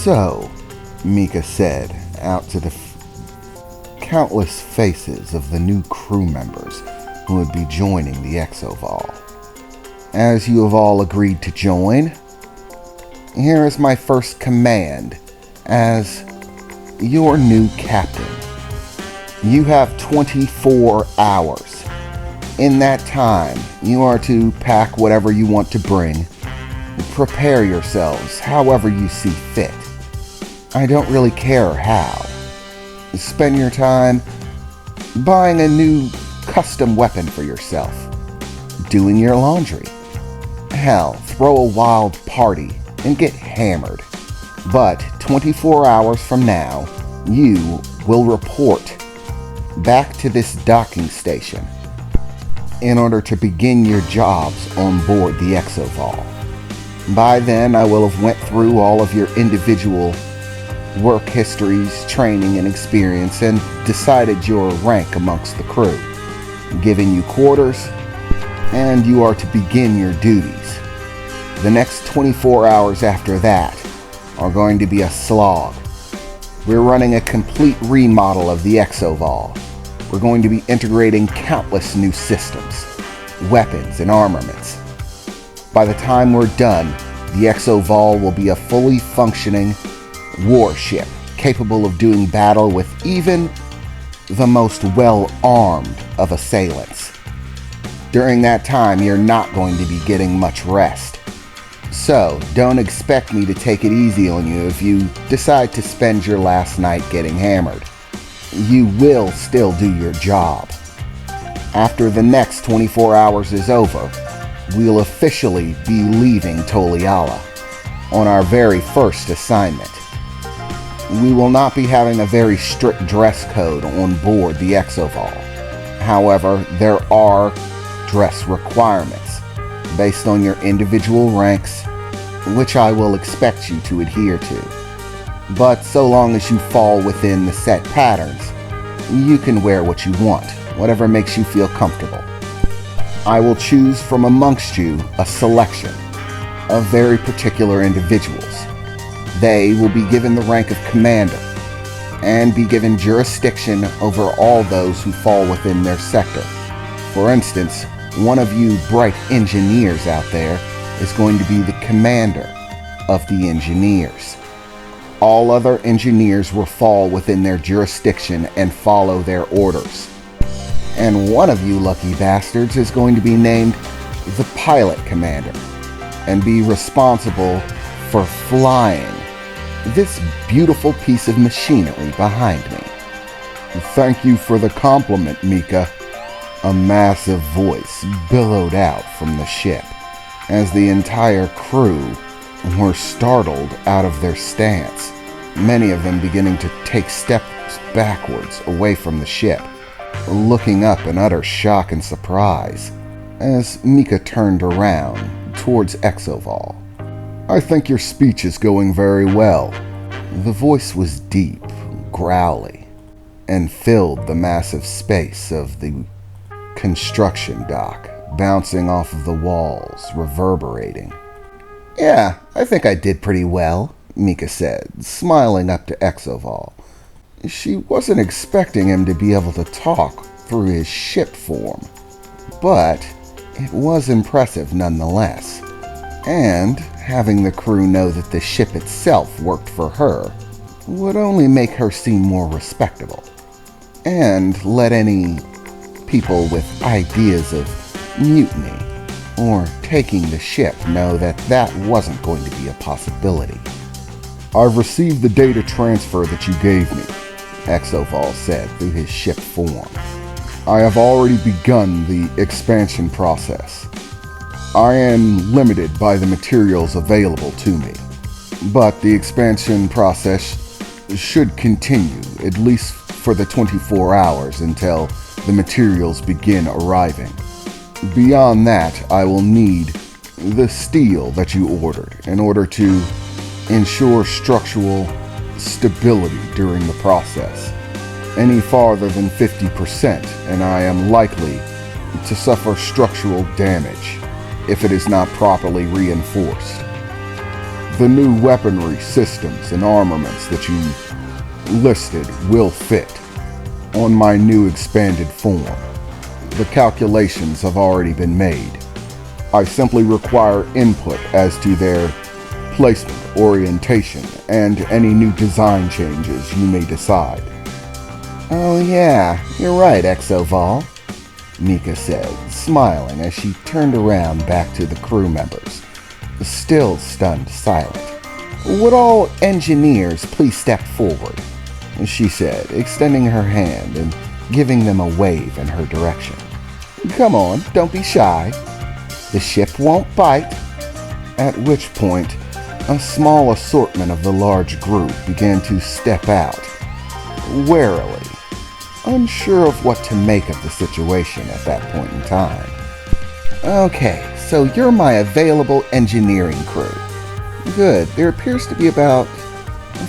So, Mika said, out to the countless faces of the new crew members who would be joining the exovol. As you have all agreed to join, here is my first command as your new captain. You have 24 hours. In that time, you are to pack whatever you want to bring. Prepare yourselves however you see fit. I don't really care how. Spend your time buying a new custom weapon for yourself, doing your laundry. Hell, throw a wild party and get hammered. But 24 hours from now, you will report back to this docking station in order to begin your jobs on board the exovol. By then, I will have went through all of your individual work histories, training, and experience, and decided your rank amongst the crew, giving you quarters, and you are to begin your duties. The next 24 hours after that are going to be a slog. We're running a complete remodel of the exovol. We're going to be integrating countless new systems, weapons, and armaments. By the time we're done, the exovol will be a fully functioning warship capable of doing battle with even the most well-armed of assailants. During that time, you're not going to be getting much rest. So, don't expect me to take it easy on you if you decide to spend your last night getting hammered. You will still do your job. After the next 24 hours is over, we'll officially be leaving Toliala on our very first assignment. We will not be having a very strict dress code on board the exovol. However, there are dress requirements based on your individual ranks, which I will expect you to adhere to. But so long as you fall within the set patterns, you can wear what you want, whatever makes you feel comfortable. I will choose from amongst you a selection of very particular individuals. They will be given the rank of commander and be given jurisdiction over all those who fall within their sector. For instance, one of you bright engineers out there is going to be the commander of the engineers. All other engineers will fall within their jurisdiction and follow their orders. And one of you lucky bastards is going to be named the pilot commander and be responsible for flying this beautiful piece of machinery behind me. Thank you for the compliment, Mika. A massive voice billowed out from the ship as the entire crew were startled out of their stance, many of them beginning to take steps backwards away from the ship, looking up in utter shock and surprise as Mika turned around towards exovol. I think your speech is going very well. The voice was deep, growly, and filled the massive space of the construction dock, bouncing off of the walls, reverberating. Yeah, I think I did pretty well, Mika said, smiling up to exovol. She wasn't expecting him to be able to talk through his ship form, but it was impressive nonetheless. And having the crew know that the ship itself worked for her would only make her seem more respectable, and let any people with ideas of mutiny or taking the ship know that that wasn't going to be a possibility. I've received the data transfer that you gave me, exovol said through his ship form. I have already begun the expansion process. I am limited by the materials available to me, but the expansion process should continue at least for the 24 hours until the materials begin arriving. Beyond that, I will need the steel that you ordered in order to ensure structural stability during the process. Any farther than 50%, and I am likely to suffer structural damage if it is not properly reinforced. The new weaponry systems and armaments that you listed will fit on my new expanded form. The calculations have already been made. I simply require input as to their placement, orientation, and any new design changes you may decide. Oh yeah, you're right, Exovol, Mika said, smiling as she turned around back to the crew members, still stunned silent. Would all engineers please step forward? She said, extending her hand and giving them a wave in her direction. Come on, don't be shy. The ship won't bite. At which point, a small assortment of the large group began to step out, warily, unsure of what to make of the situation at that point in time. Okay, so you're my available engineering crew. Good, there appears to be about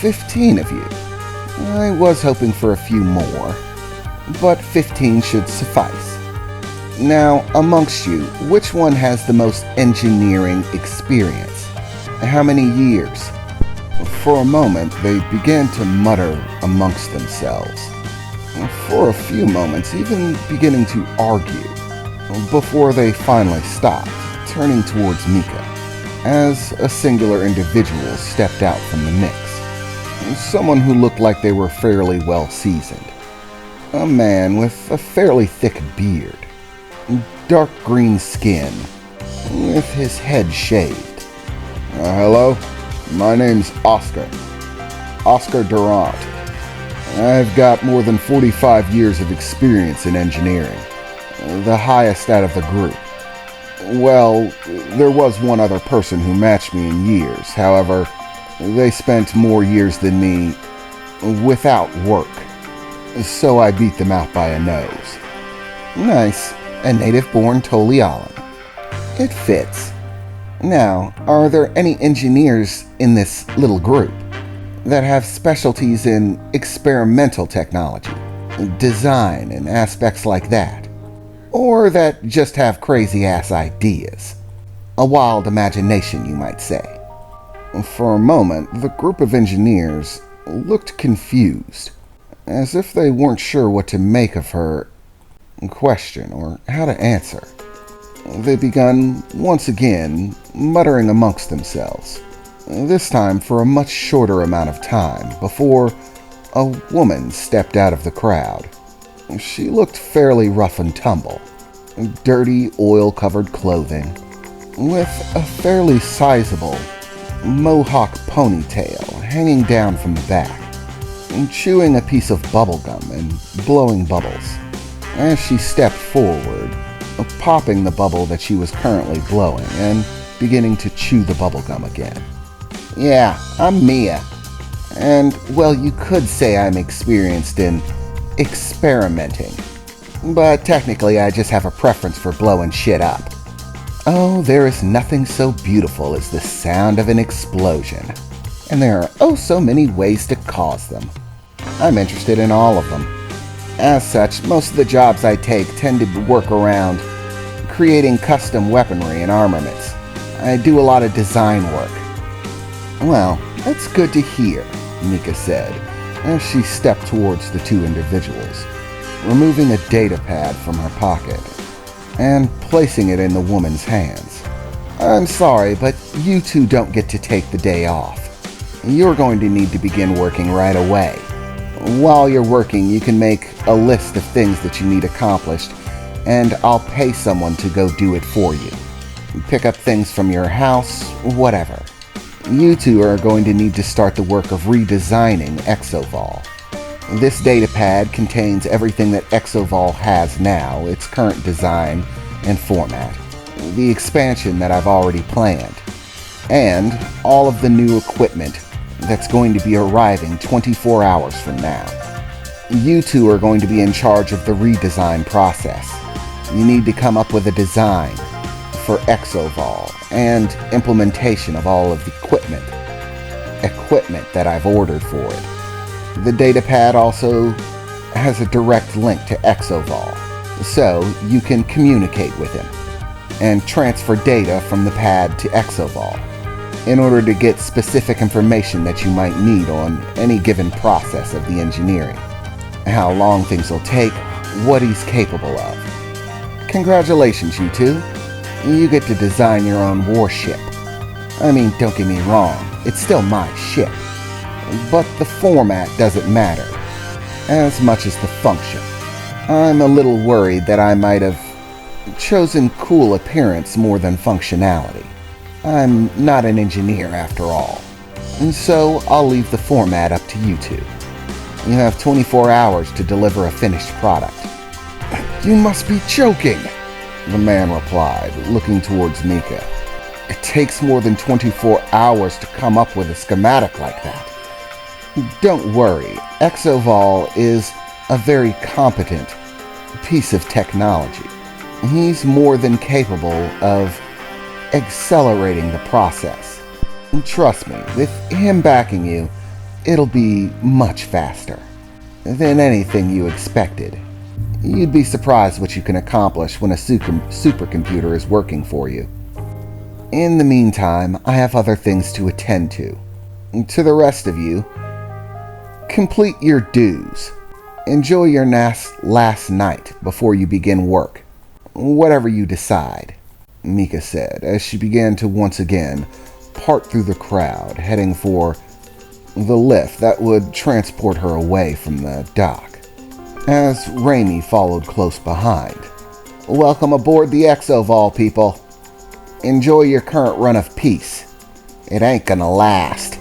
15 of you. I was hoping for a few more, but 15 should suffice. Now, amongst you, which one has the most engineering experience? How many years? For a moment, they began to mutter amongst themselves. For a few moments, even beginning to argue, before they finally stopped, turning towards Mika, as a singular individual stepped out from the mix. Someone who looked like they were fairly well seasoned. A man with a fairly thick beard, dark green skin, with his head shaved. Hello, my name's Oscar Durant. I've got more than 45 years of experience in engineering, the highest out of the group. Well, there was one other person who matched me in years. However, they spent more years than me without work, so I beat them out by a nose. Nice. A native-born Tolialan. It fits. Now, are there any engineers in this little group that have specialties in experimental technology, design, and aspects like that? Or that just have crazy-ass ideas? A wild imagination, you might say. For a moment, the group of engineers looked confused, as if they weren't sure what to make of her question or how to answer. They begun once again muttering amongst themselves, this time for a much shorter amount of time, before a woman stepped out of the crowd. She looked fairly rough and tumble, dirty, oil-covered clothing, with a fairly sizable mohawk ponytail hanging down from the back, and chewing a piece of bubblegum and blowing bubbles as she stepped forward, popping the bubble that she was currently blowing and beginning to chew the bubblegum again. Yeah, I'm Mia. And, well, you could say I'm experienced in experimenting. But technically I just have a preference for blowing shit up. Oh, there is nothing so beautiful as the sound of an explosion. And there are oh so many ways to cause them. I'm interested in all of them. As such, most of the jobs I take tend to work around creating custom weaponry and armaments. I do a lot of design work. Well, that's good to hear, Mika said, as she stepped towards the two individuals, removing a data pad from her pocket and placing it in the woman's hands. I'm sorry, but you two don't get to take the day off. You're going to need to begin working right away. While you're working, you can make a list of things that you need accomplished, and I'll pay someone to go do it for you. Pick up things from your house, whatever. You two are going to need to start the work of redesigning exovol. This data pad contains everything that exovol has now, its current design and format, the expansion that I've already planned, and all of the new equipment that's going to be arriving 24 hours from now. You two are going to be in charge of the redesign process. You need to come up with a design for exovol and implementation of all of the equipment that I've ordered for it. The data pad also has a direct link to exovol, so you can communicate with him and transfer data from the pad to exovol. in order to get specific information that you might need on any given process of the engineering, how long things will take, what he's capable of. Congratulations, you two. You get to design your own warship. I mean, don't get me wrong, it's still my ship. But the format doesn't matter, as much as the function. I'm a little worried that I might have chosen cool appearance more than functionality. I'm not an engineer after all, and so I'll leave the format up to you two. You have 24 hours to deliver a finished product. You must be joking, the man replied, looking towards Mika. It takes more than 24 hours to come up with a schematic like that. Don't worry, exovol is a very competent piece of technology. He's more than capable of accelerating the process. Trust me, with him backing you, it'll be much faster than anything you expected. You'd be surprised what you can accomplish when a supercomputer is working for you. In the meantime, I have other things to attend to. To the rest of you, complete your dues. Enjoy your last night before you begin work. Whatever you decide, Mika said as she began to once again part through the crowd, heading for the lift that would transport her away from the dock, as Raimi followed close behind. Welcome aboard the exovol, people. Enjoy your current run of peace. It ain't gonna last,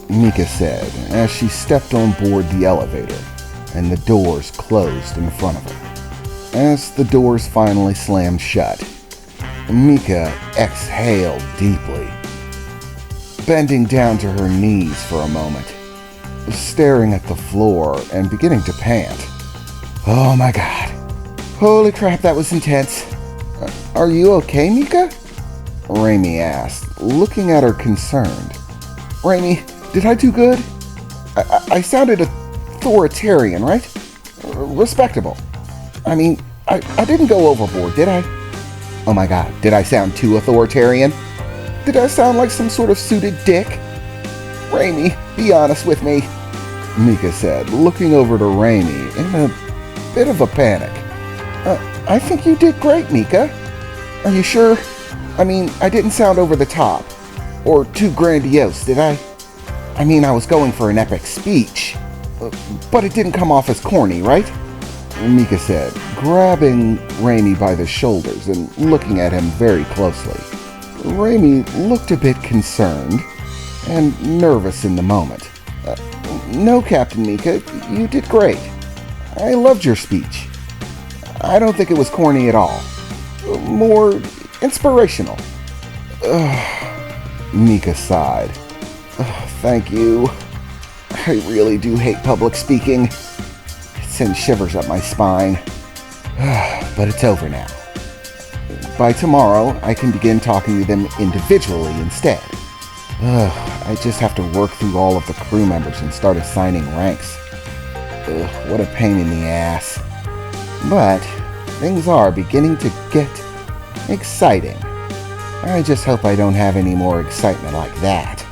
Mika said as she stepped on board the elevator and the doors closed in front of her. As the doors finally slammed shut, Mika exhaled deeply, bending down to her knees for a moment, staring at the floor and beginning to pant. Oh my god. Holy crap, that was intense. Are you okay, Mika? Raimi asked, looking at her concerned. Raimi, did I do good? I sounded authoritarian, right? Respectable. I mean, I didn't go overboard, did I? Oh my god, did I sound too authoritarian? Did I sound like some sort of suited dick? Raimi, be honest with me, Mika said, looking over to Raimi in a bit of a panic. I think you did great, Mika. Are you sure? I mean, I didn't sound over the top. Or too grandiose, did I? I mean, I was going for an epic speech. But it didn't come off as corny, right? Mika said, grabbing Raimi by the shoulders and looking at him very closely. Raimi looked a bit concerned and nervous in the moment. No, Captain Mika, you did great. I loved your speech. I don't think it was corny at all. More inspirational. Mika sighed. Thank you. I really do hate public speaking. It sends shivers up my spine. But it's over now. By tomorrow, I can begin talking to them individually instead. I just have to work through all of the crew members and start assigning ranks. What a pain in the ass. But things are beginning to get exciting. I just hope I don't have any more excitement like that.